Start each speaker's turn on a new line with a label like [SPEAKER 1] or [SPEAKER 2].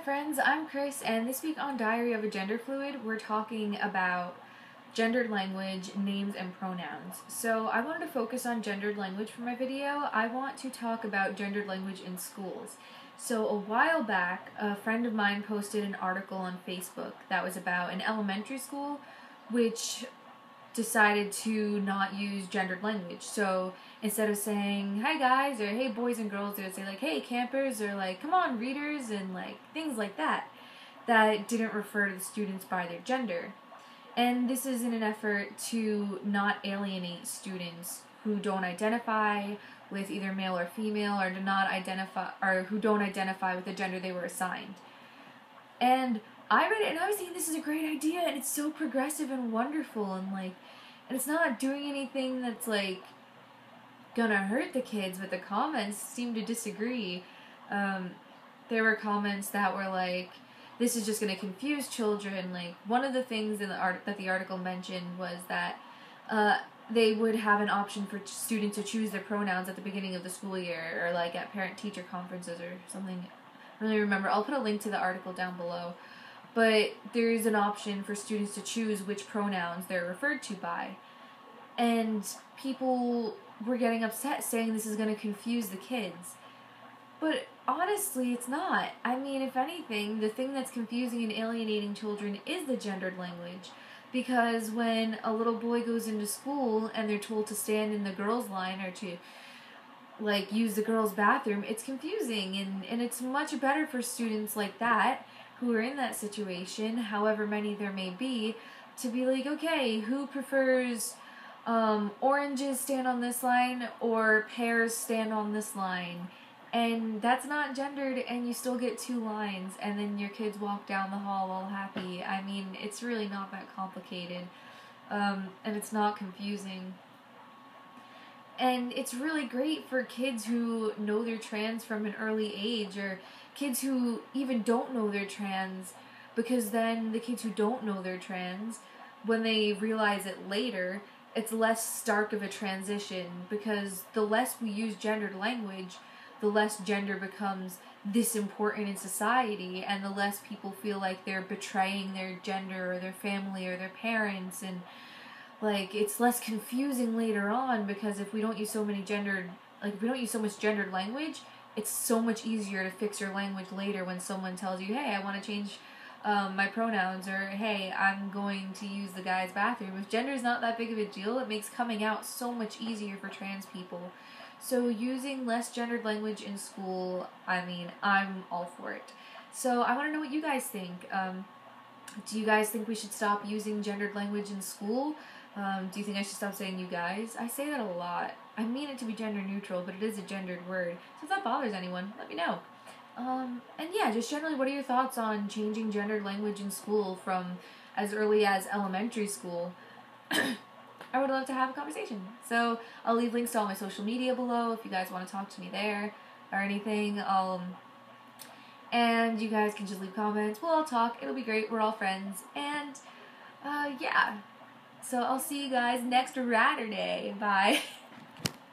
[SPEAKER 1] friends, I'm Chris, and this week on Diary of a Genderfluid, we're talking about gendered language, names, and pronouns. So I wanted to focus on gendered language for my video. I want to talk about gendered language in schools. So a while back, a friend of mine posted an article on Facebook that was about an elementary school which decided to not use gendered language. So instead of saying, "Hi guys," or "Hey boys and girls," they would say like, "Hey campers," or like, "Come on readers," and like things like that, that didn't refer to the students by their gender. And this is in an effort to not alienate students who don't identify with either male or female, or who don't identify with the gender they were assigned. And I read it and I was thinking, this is a great idea, and it's so progressive and wonderful, and it's not doing anything that's like gonna hurt the kids, but the comments seem to disagree. There were comments that were like, this is just gonna confuse children. Like, one of the things in that the article mentioned was that they would have an option for students to choose their pronouns at the beginning of the school year, or like at parent-teacher conferences or something. I don't really remember. I'll put a link to the article down below. But there's an option for students to choose which pronouns they're referred to by. And people were getting upset saying this is going to confuse the kids. But honestly, it's not. I mean, if anything, the thing that's confusing and alienating children is the gendered language. Because when a little boy goes into school and they're told to stand in the girls' line or to like use the girls' bathroom, it's confusing, and it's much better for students like that who are in that situation, however many there may be, to be like, okay, who prefers oranges stand on this line or pears stand on this line? And that's not gendered, and you still get two lines, and then your kids walk down the hall all happy. I mean, it's really not that complicated, and it's not confusing. And it's really great for kids who know they're trans from an early age, or kids who even don't know they're trans, because then the kids who don't know they're trans, when they realize it later, it's less stark of a transition, because the less we use gendered language, the less gender becomes this important in society, and the less people feel like they're betraying their gender or their family or their parents, and like it's less confusing later on, because if we don't use so much gendered language, it's so much easier to fix your language later when someone tells you, "Hey, I want to change my pronouns," or "Hey, I'm going to use the guy's bathroom." If gender is not that big of a deal, it makes coming out so much easier for trans people. So using less gendered language in school, I mean, I'm all for it. So I want to know what you guys think. Do you guys think we should stop using gendered language in school? Do you think I should stop saying "you guys"? I say that a lot. I mean it to be gender neutral, but it is a gendered word. So if that bothers anyone, let me know. And yeah, just generally, what are your thoughts on changing gendered language in school from as early as elementary school? I would love to have a conversation. So I'll leave links to all my social media below if you guys want to talk to me there or anything. And you guys can just leave comments. We'll all talk. It'll be great. We're all friends. And yeah. So I'll see you guys next Saturday. Bye.